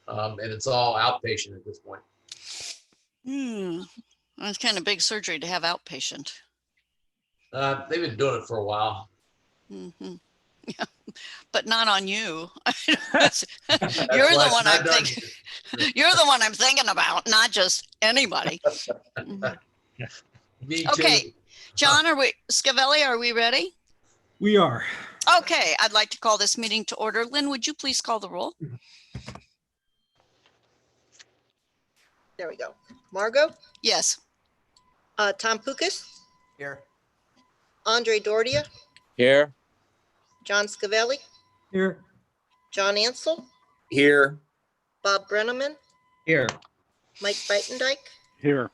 And it's all outpatient at this point. It's kind of big surgery to have outpatient. They've been doing it for a while. Mm-hmm. Yeah, but not on you. You're the one I'm thinking. You're the one I'm thinking about, not just anybody. Me okay, too. John, Scavelli, are we ready? We are. Okay, I'd like to call this meeting to order. Lynn, would you please call the roll? There we go. Margot? Yes. Tom Pukas? Here. Andre Dordia? Here. John Scavelli? Here. John Ansel? Here. Bob Brenneman? Here. Mike Beitendijk? Here.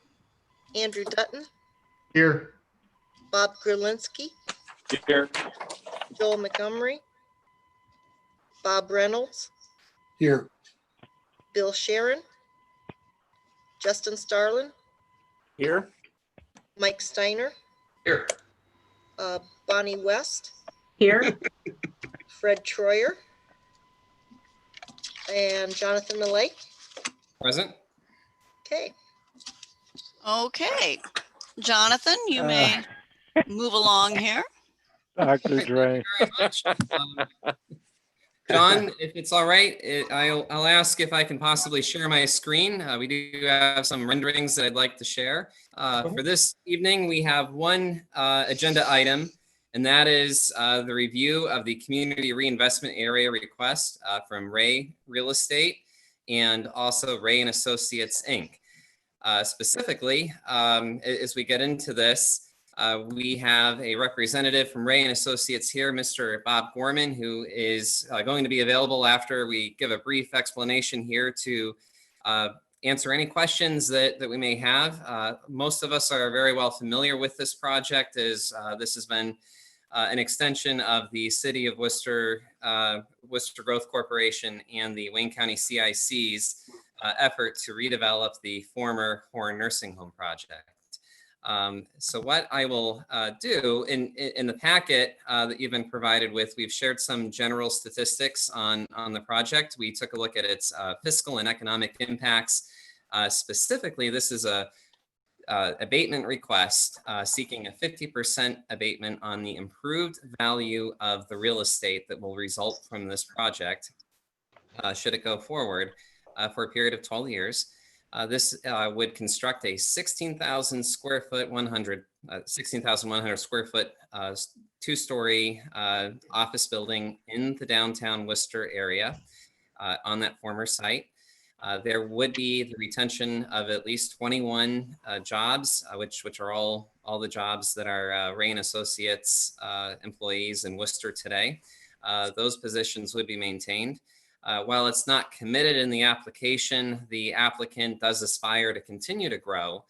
Andrew Dutton? Here. Bob Grulinski? Here. Joel Montgomery? Bob Reynolds? Here. Bill Sharon? Justin Starlin? Here. Mike Steiner? Here. Bonnie West? Here. Fred Troyer? And Jonathan Millay? Present. Okay. Okay. Jonathan, you may move along here. Dr. Dre. Very much. John, if it's all right, I'll ask if I can possibly share my screen. We do have some renderings that I'd like to share. For this evening, we have one agenda item, and that is the review of the community reinvestment area request from Ray Real Estate and also Ray and Associates, Inc. Specifically, as we get into this, we have a representative from Ray and Associates here, Mr. Bob Gorman, who is going to be available after we give a brief explanation here to answer any questions that we may have. Most of us are very well familiar with this project, as this has been an extension of the City of Worcester, Worcester Growth Corporation and the Wayne County CIC's effort to redevelop the former Horn Nursing Home project. So what I will do in the packet that you've been provided with, we've shared some general statistics on the project. We took a look at its fiscal and economic impacts. Specifically, this is a abatement request seeking a 50% abatement on the improved value of the real estate that will result from this project, should it go forward, for a period of 12 years. This would construct a 16,000 square foot, 16,100 square foot, two-story office building in the downtown Worcester area on that former site. There would be the retention of at least 21 jobs, which are all the jobs that are Ray and Associates employees in Worcester today. Those positions would be maintained. While it's not committed in the application, the applicant does aspire to continue to grow,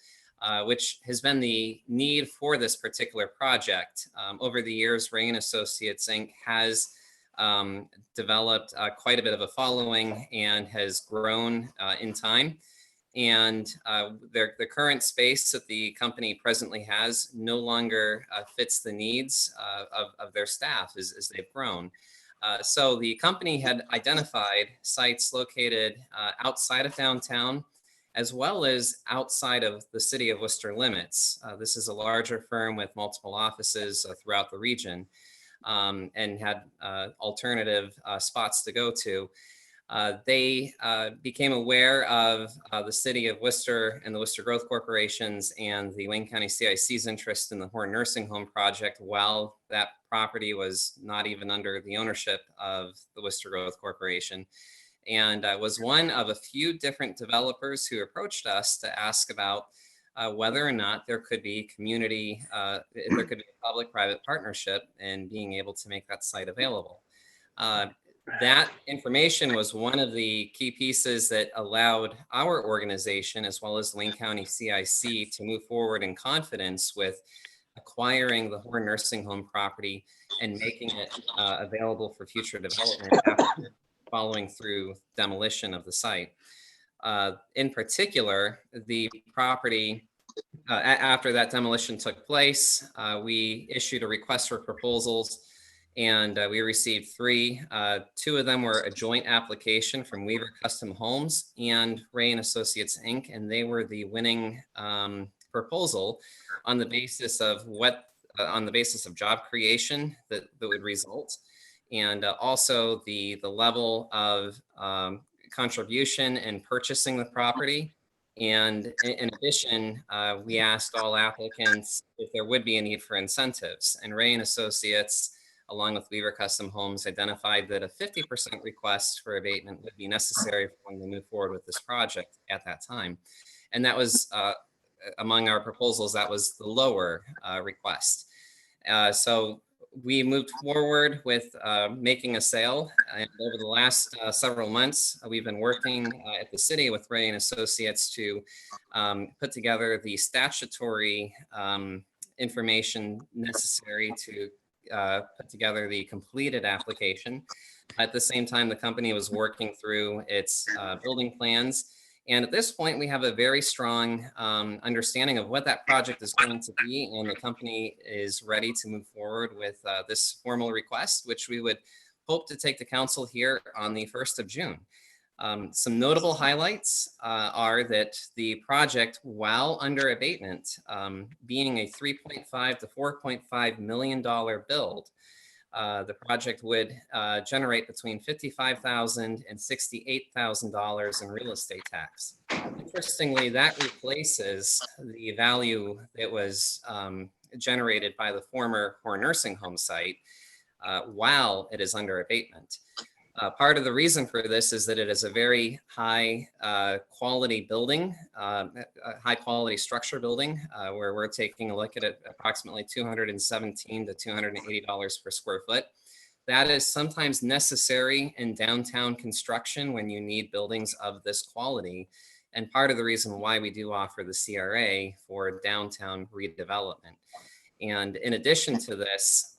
which has been the need for this particular project. Over the years, Ray and Associates, Inc. has developed quite a bit of a following and has grown in time. And the current space that the company presently has no longer fits the needs of their staff as they've grown. So the company had identified sites located outside of downtown, as well as outside of the city of Worcester limits. This is a larger firm with multiple offices throughout the region, and had alternative spots to go to. They became aware of the city of Worcester and the Worcester Growth Corporations and the Wayne County CIC's interest in the Horn Nursing Home project, while that property was not even under the ownership of the Worcester Growth Corporation, and was one of a few different developers who approached us to ask about whether or not there could be community, there could be a public-private partnership in being able to make that site available. That information was one of the key pieces that allowed our organization, as well as the Wayne County CIC, to move forward in confidence with acquiring the Horn Nursing Home property and making it available for future development after following through demolition of the site. In particular, the property, after that demolition took place, we issued a request for proposals, and we received 3. 2 of them were a joint application from Weaver Custom Homes and Ray and Associates Inc., and they were the winning proposal on the basis of job creation that would result, and also the level of contribution in purchasing the property. And in addition, we asked all applicants if there would be a need for incentives, and Ray and Associates, along with Weaver Custom Homes, identified that a 50% request for abatement would be necessary for them to move forward with this project at that time. And that was among our proposals, that was the lower request. So we moved forward with making a sale. And over the last several months, we've been working at the city with Ray and Associates to put together the statutory information necessary to put together the completed application. At the same time, the company was working through its building plans. And at this point, we have a very strong understanding of what that project is going to be, and the company is ready to move forward with this formal request, which we would hope to take to council here on the 1st of June. Some notable highlights are that the project, while under abatement, being a $3.5 to $4.5 million build, the project would generate between $55,000 and $68,000 in real estate tax. Interestingly, that replaces the value that was generated by the former Core Nursing Home site while it is under abatement. Part of the reason for this is that it is a very high quality building, high quality structure building, where we're taking a look at it approximately $217 to $280 per square foot. That is sometimes necessary in downtown construction when you need buildings of this quality, and part of the reason why we do offer the CRA for downtown redevelopment. And in addition to this,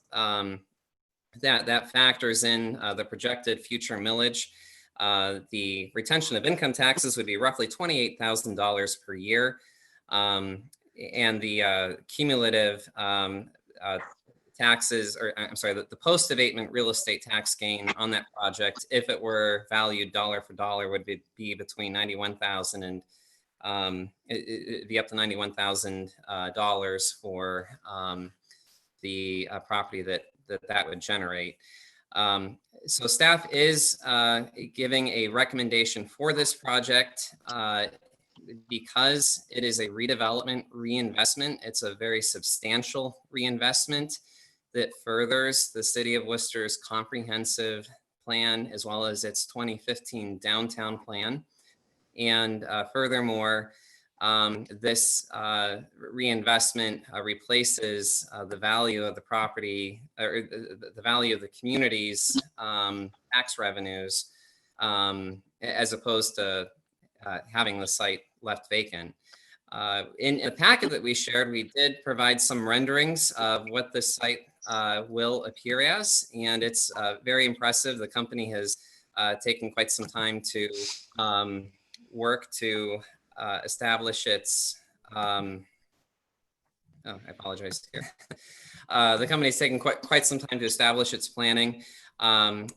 that factors in the projected future millage. The retention of income taxes would be roughly $28,000 per year. And the cumulative taxes, or I'm sorry, the post-abatement real estate tax gain on that project, if it were valued dollar for dollar, would be between $91,000 and it'd be up to $91,000 for the property that would generate. So staff is giving a recommendation for this project because it is a redevelopment reinvestment. It's a very substantial reinvestment that furthers the city of Worcester's comprehensive plan as well as its 2015 downtown plan. And furthermore, this reinvestment replaces the value of the property, or the value of the community's tax revenues, as opposed to having the site left vacant. In a packet that we shared, we did provide some renderings of what this site will appear as, and it's very impressive. The company has taken quite some time to work to establish its, oh, I apologize here. The company's taken quite some time to establish its planning. I'm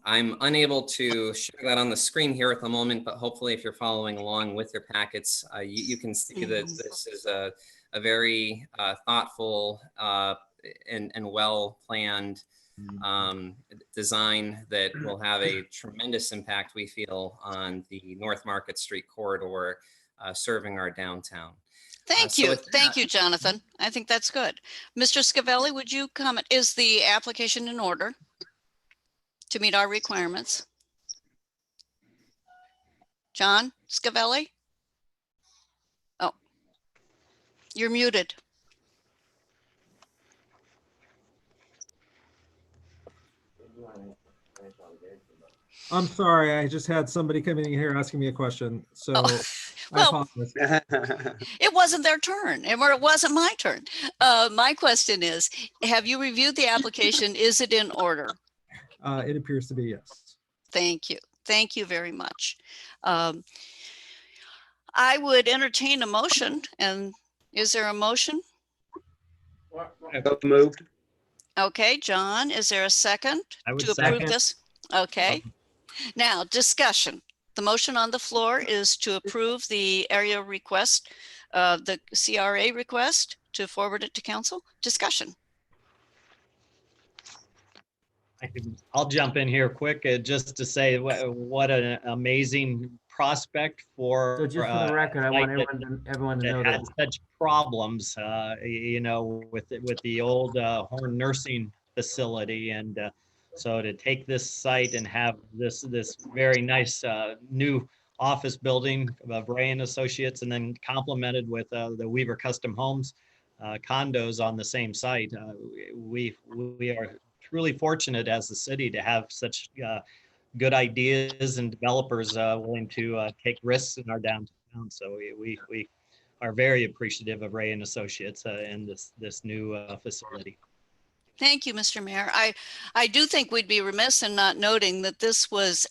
unable to share that on the screen here at the moment, but hopefully if you're following along with your packets, you can see that this is a very thoughtful and well-planned design that will have a tremendous impact, we feel, on the North Market Street corridor serving our downtown. Thank you. Thank you, Jonathan. I think that's good. Mr. Scavelli, would you comment? Is the application in order to meet our requirements? John Scavelli? Oh, you're muted. I'm sorry, I just had somebody coming in here asking me a question, so Well, it wasn't their turn, or it wasn't my turn. My question is, have you reviewed the application? Is it in order? It appears to be yes. Thank you. Thank you very much. I would entertain a motion, and is there a motion? So moved. Okay, John, is there a second I would to approve second. this? Okay. Now, discussion. The motion on the floor is to approve the area request, the CRA request to forward it to council. Discussion. I'll jump in here quick just to say what an amazing prospect for. So just for the record, I want everyone to know that had that. such problems, with the old Horn Nursing Facility, and so to take this site and have this very nice new office building of Ray and Associates, and then complemented with the Weaver Custom Homes condos on the same site, we are truly fortunate as a city to have such good ideas and developers willing to take risks in our downtown. So we are very appreciative of Ray and Associates and this new facility. Thank you, Mr. Mayor. I do think we'd be remiss in not noting that this was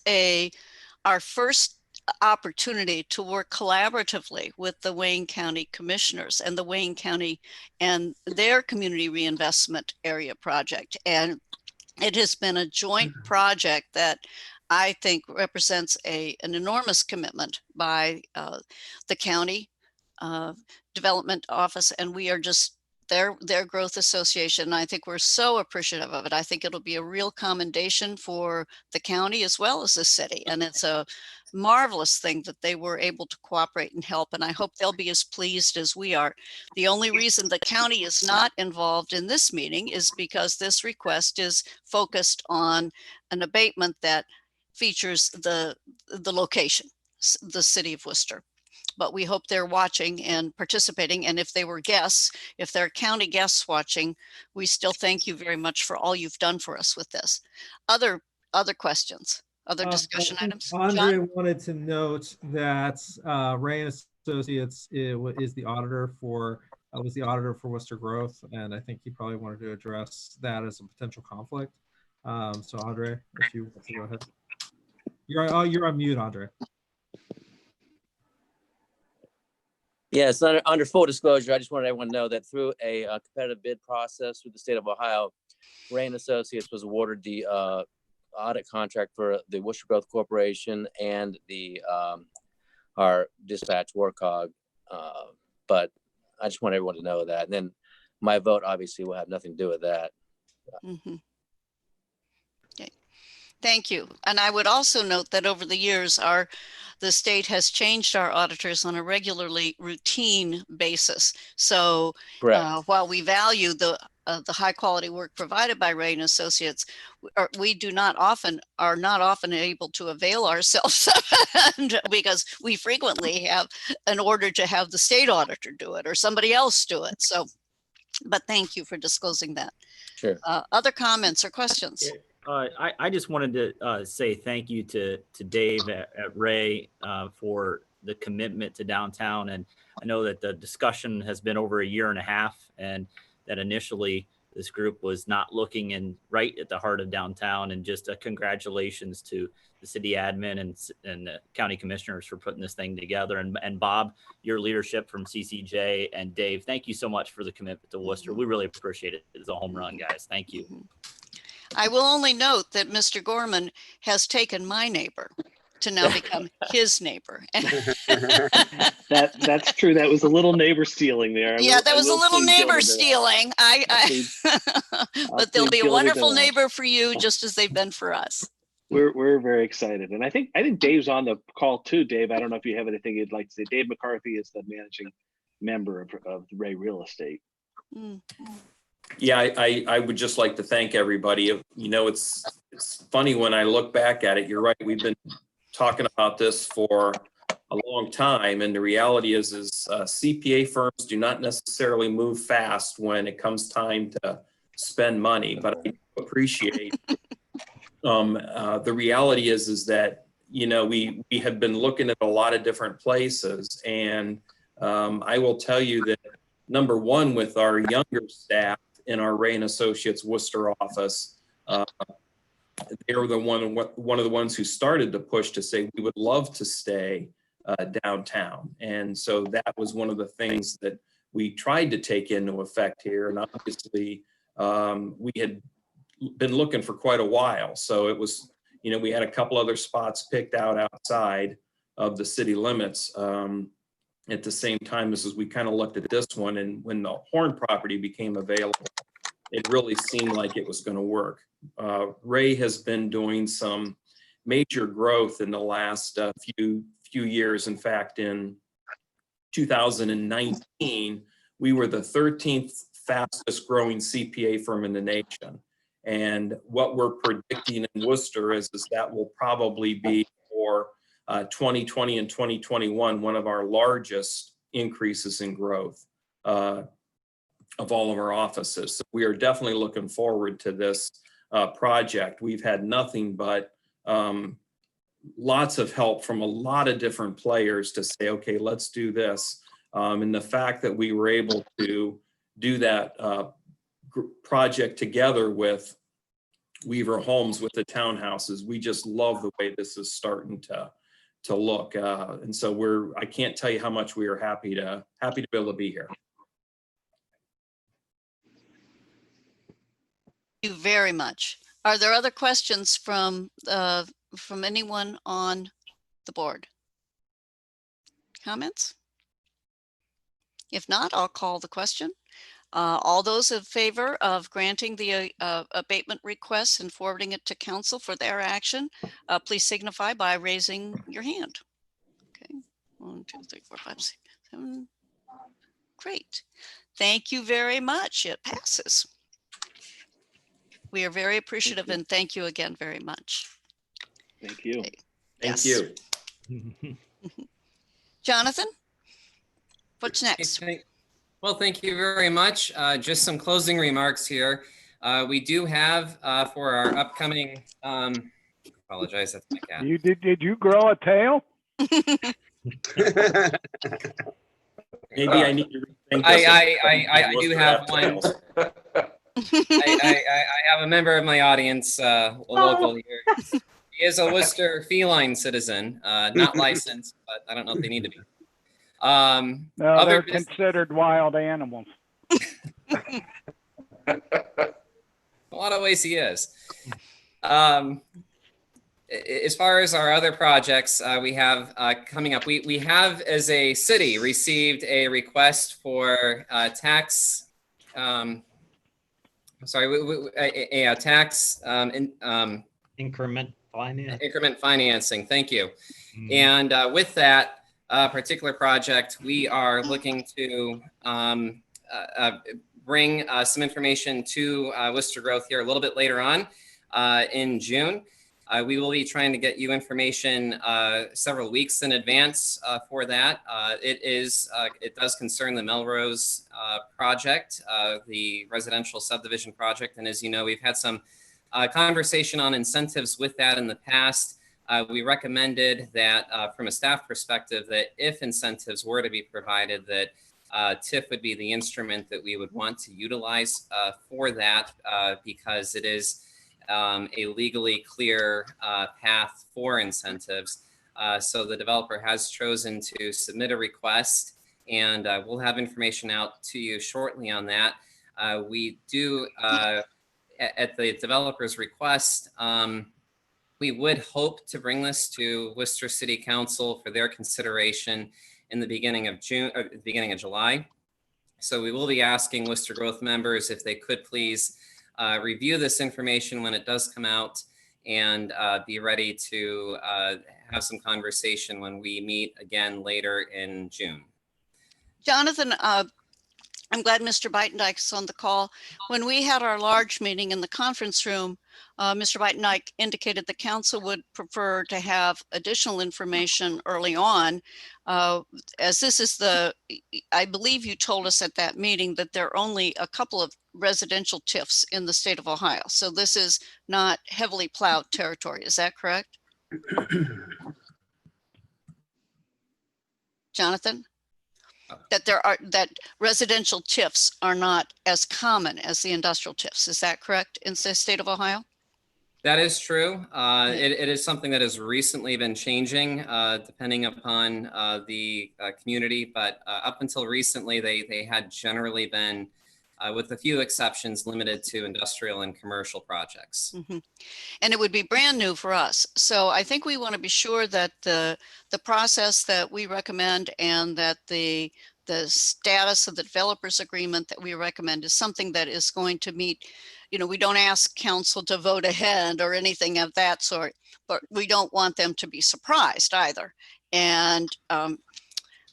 our first opportunity to work collaboratively with the Wayne County Commissioners and the Wayne County and their Community Reinvestment Area project. And it has been a joint project that I think represents an enormous commitment by the county development office, and we are just their growth association. I think we're so appreciative of it. I think it'll be a real commendation for the county as well as the city, and it's a marvelous thing that they were able to cooperate and help, and I hope they'll be as pleased as we are. The only reason the county is not involved in this meeting is because this request is focused on an abatement that features the location, the city of Worcester. But we hope they're watching and participating. And if they were guests, if they're county guests watching, we still thank you very much for all you've done for us with this. Other questions, other discussion items? Andre John? wanted to note that Ray and Associates is the auditor for was the auditor for Worcester Growth, and I think he probably wanted to address that as a potential conflict. So Andre, if you want to go ahead, you're on mute, Andre. Yeah, it's under full disclosure. I just wanted everyone to know that through a competitive bid process through the state of Ohio, Ray and Associates was awarded the audit contract for the Wooster Growth Corporation and the our dispatch WARCOG. But I just want everyone to know that. And then my vote obviously will have nothing to do with that. Mm-hmm. Okay. Thank you. And I would also note that over the years, the state has changed our auditors on a regularly routine basis. So while we value the high quality work provided by Ray and Associates, we are not often able to avail ourselves because we frequently have an order to have the state auditor do it or somebody else do it. So, but thank you for disclosing that. Sure. Other comments or questions? I just wanted to say thank you to Dave at Ray for the commitment to downtown. And I know that the discussion has been over a year and a half, and that initially this group was not looking right at the heart of downtown. And just congratulations to the city admin and the county commissioners for putting this thing together. And Bob, your leadership from CCJ, and Dave, thank you so much for the commitment to Worcester. We really appreciate it. It's a home run, guys. Thank you. I will only note that Mr. Gorman has taken my neighbor to now become his neighbor. That's true. That was a little neighbor stealing there. Yeah, that was a little neighbor stealing. But they'll be a wonderful neighbor for you, just as they've been for us. We're very excited, and I think Dave's on the call too. Dave, I don't know if you have anything you'd like to say. Dave McCarthy is the managing member of Ray Real Estate. Mm. Yeah, I would just like to thank everybody. You know, it's funny when I look back at it. You're right. We've been talking about this for a long time, and the reality is CPA firms do not necessarily move fast when it comes time to spend money. But I appreciate the reality is that, you know, we have been looking at a lot of different places, and I will tell you that number one, with our younger staff in our Ray and Associates Worcester office, they were one of the ones who started to push to say we would love to stay downtown, and so that was one of the things that we tried to take into effect here. And obviously, we had been looking for quite a while. So it was, we had a couple other spots picked out outside of the city limits at the same time as we kind of looked at this one. And when the Horn property became available, it really seemed like it was going to work. Ray has been doing some major growth in the last few years. In fact, in 2019, we were the 13th fastest growing CPA firm in the nation. And what we're predicting in Wooster is that will probably be for 2020 and 2021, one of our largest increases in growth of all of our offices. So we are definitely looking forward to this project. We've had nothing but lots of help from a lot of different players to say, okay, let's do this. And the fact that we were able to do that project together with Weaver Homes with the townhouses, we just love the way this is starting to look. And so I can't tell you how much we are happy to be able to be here. Thank you very much. Are there other questions from anyone on the board? Comments? If not, I'll call the question. All those in favor of granting the abatement request and forwarding it to council for their action, please signify by raising your hand. Okay, 1, 2, 3, 4, 5, 6, 7. Great. Thank you very much. It passes. We are very appreciative and thank you again very much. Thank you. Okay. Thank Yes. you. Jonathan, what's next? Well, thank you very much. Just some closing remarks here. We do have for our upcoming, apologize, that's my cat. Did you grow a tail? Maybe I need to rethink this. I do have one. I have a member of my audience, local here. He is a Worcester feline citizen, not licensed, but I don't know if they need to be. No, they're considered wild animals. A lot of ways he is. As far as our other projects we have coming up, we have as a city received a request for tax. A tax Increment finance. Increment financing. Thank you. And with that particular project, we are looking to bring some information to Worcester Growth here a little bit later on in June. We will be trying to get you information several weeks in advance for that. It does concern the Melrose project, the residential subdivision project. And as you know, we've had some conversation on incentives with that in the past. We recommended that from a staff perspective, that if incentives were to be provided, that TIF would be the instrument that we would want to utilize for that because it is a legally clear path for incentives. So the developer has chosen to submit a request, and we'll have information out to you shortly on that. We do, at the developer's request, we would hope to bring this to Worcester City Council for their consideration in the beginning of June, or the beginning of July. So we will be asking Worcester Growth members if they could please review this information when it does come out and be ready to have some conversation when we meet again later in June. Jonathan, I'm glad Mr. Beitendijk is on the call. When we had our large meeting in the conference room, Mr. Beitendijk indicated the council would prefer to have additional information early on. As this is I believe you told us at that meeting that there are only a couple of residential TIFs in the state of Ohio. So this is not heavily plowed territory. Is that correct? Jonathan? That residential TIFs are not as common as the industrial TIFs. Is that correct in the state of Ohio? That is true. It is something that has recently been changing depending upon the community, but up until recently, they had generally been with a few exceptions limited to industrial and commercial projects. Mhm. And it would be brand new for us. So I think we want to be sure that the process that we recommend and that the status of the developers agreement that we recommend is something that is going to meet, we don't ask council to vote ahead or anything of that sort, but we don't want them to be surprised either. And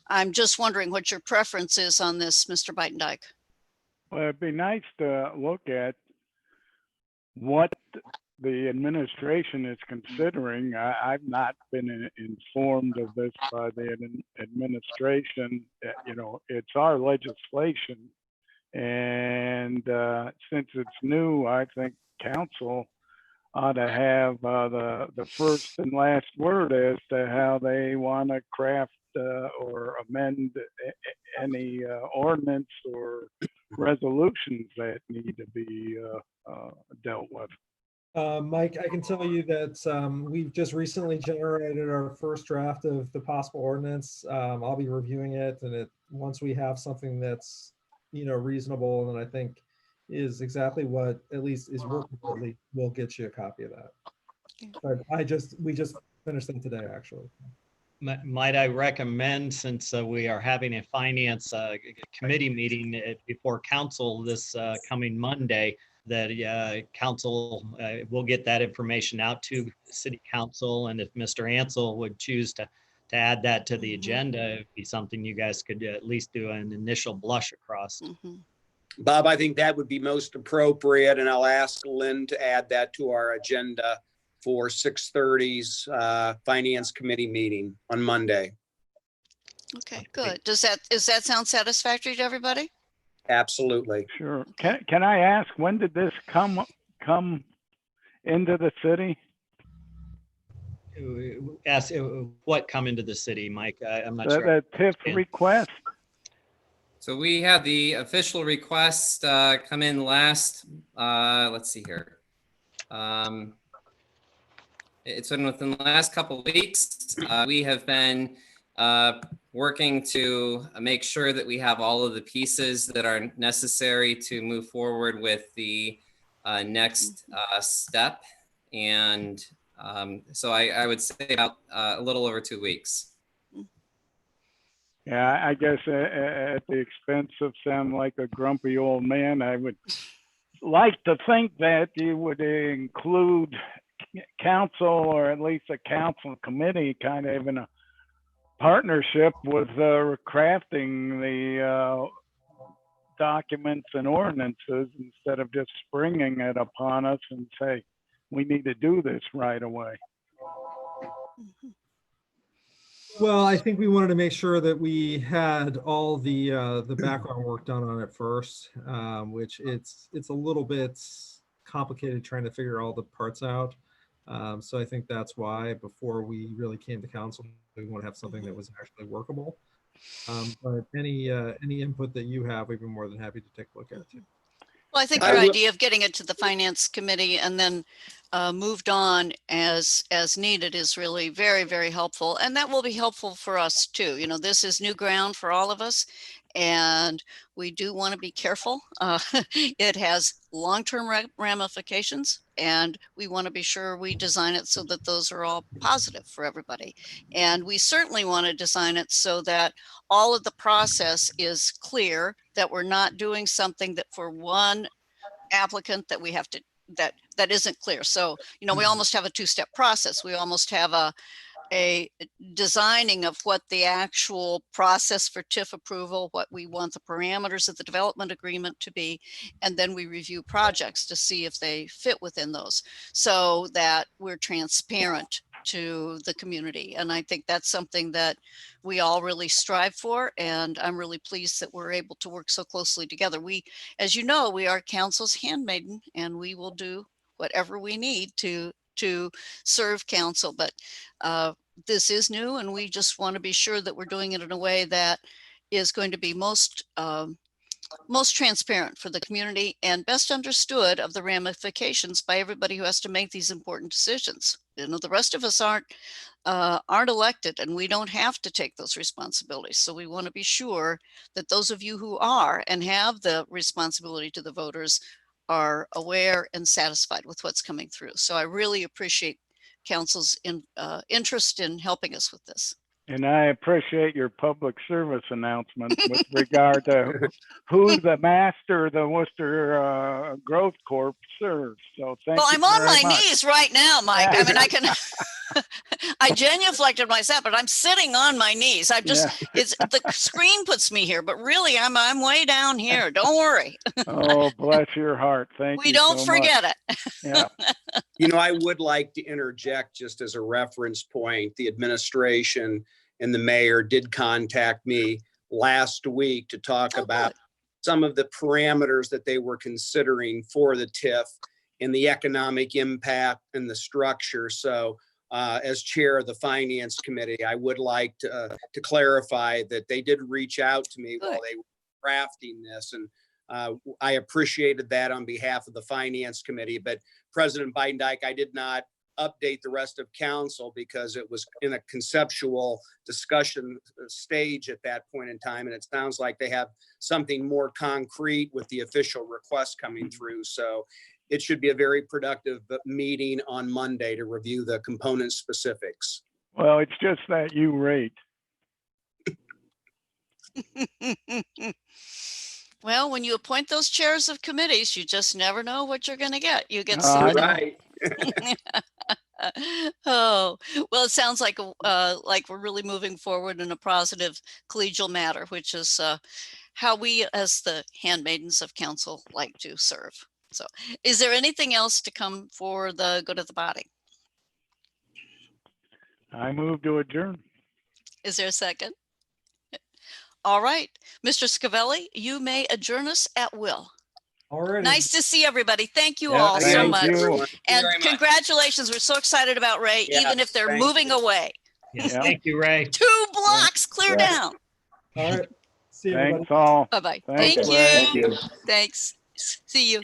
I'm just wondering what your preference is on this, Mr. Beitendijk. Well, it'd be nice to look at what the administration is considering. I've not been informed of this by the administration. It's our legislation. And since it's new, I think council ought to have the first and last word as to how they want to craft or amend any ordinance or resolutions that need to be dealt with. Mike, I can tell you that we've just recently generated our first draft of the possible ordinance. I'll be reviewing it, and once we have something that's reasonable and I think is exactly what at least is workable, we'll get you a copy of that. But we just finished them today, actually. Might I recommend, since we are having a finance committee meeting before council this coming Monday, that council will get that information out to city council, and if Mr. Ansel would choose to add that to the agenda, it'd be something you guys could at least do an initial blush across. Bob, I think that would be most appropriate, and I'll ask Lynn to add that to our agenda for 6:30's Finance Committee meeting on Monday. Okay, good. Does that sound satisfactory to everybody? Absolutely. Sure. Can I ask, when did this come into the city? Ask what come into the city, Mike? I'm not sure. The TIF request. So we had the official request come in last, let's see here. It's been within the last couple of weeks. We have been working to make sure that we have all of the pieces that are necessary to move forward with the next step. And so I would say about a little over 2 weeks. Yeah, I guess at the expense of sounding like a grumpy old man, I would like to think that you would include council, or at least a council committee, kind of in a partnership with crafting the documents and ordinances, instead of just springing it upon us and say, we need to do this right away. Well, I think we wanted to make sure that we had all the background work done on it first, which it's a little bit complicated trying to figure all the parts out. So I think that's why before we really came to council, we want to have something that was actually workable. But any input that you have, we'd be more than happy to take a look at too. Well, I think your idea of getting it to the finance committee and then moved on as needed is really very, very helpful. And that will be helpful for us too. This is new ground for all of us, and we do want to be careful. It has long-term ramifications, and we want to be sure we design it so that those are all positive for everybody. And we certainly want to design it so that all of the process is clear, that we're not doing something that for one applicant that we have to, that isn't clear. So, we almost have a two-step process. We almost have a designing of what the actual process for TIF approval, what we want the parameters of the development agreement to be, and then we review projects to see if they fit within those, so that we're transparent to the community. And I think that's something that we all really strive for, and I'm really pleased that we're able to work so closely together. We, as you know, we are council's handmaiden, and we will do whatever we need to serve council. But this is new, and we just want to be sure that we're doing it in a way that is going to be most transparent for the community and best understood of the ramifications by everybody who has to make these important decisions. You know, the rest of us aren't elected, and we don't have to take those responsibilities. So we want to be sure that those of you who are and have the responsibility to the voters are aware and satisfied with what's coming through. So I really appreciate council's interest in helping us with this. And I appreciate your public service announcement with regard to who the master of the Worcester Growth Corp serves. So thank Well, you I'm on very my much. knees right now, Mike. I mean, I can, I genuflected myself, but I'm sitting on my knees. I've just, it's the screen puts me here, but really I'm way down here. Don't worry. Oh, bless your heart. Thank We you don't so forget much. it. Yeah. You know, I would like to interject just as a reference point. The administration and the mayor did contact me last week to talk about some of the parameters that they were considering for the TIF and the economic impact and the structure. So as chair of the finance committee, I would like to clarify that they did reach out to me while they were crafting this. And I appreciated that on behalf of the finance committee, but President Biden-Dyke, I did not update the rest of council because it was in a conceptual discussion stage at that point in time. And it sounds like they have something more concrete with the official request coming through. So it should be a very productive meeting on Monday to review the component specifics. Well, it's just that you rate. Well, when you appoint those chairs of committees, you just never know what you're going to get. You get Right. Oh, well, it sounds like we're really moving forward in a positive collegial matter, which is how we as the handmaidens of council like to serve. So is there anything else to come for the good of the body? I move to adjourn. Is there a second? All right, Mr. Scavelli, you may adjourn us at will. Alrighty. Nice to see everybody. Thank you Yeah, all so thank much. you. And very much. congratulations. We're so excited about Ray, Yes, even if they're thank moving you. away. Yes, Yeah. thank you, Ray. 2 blocks clear Yeah. down. All right. See you, everybody. Thanks all. Bye-bye. Thanks, Thank Ray. you. Thanks. See you.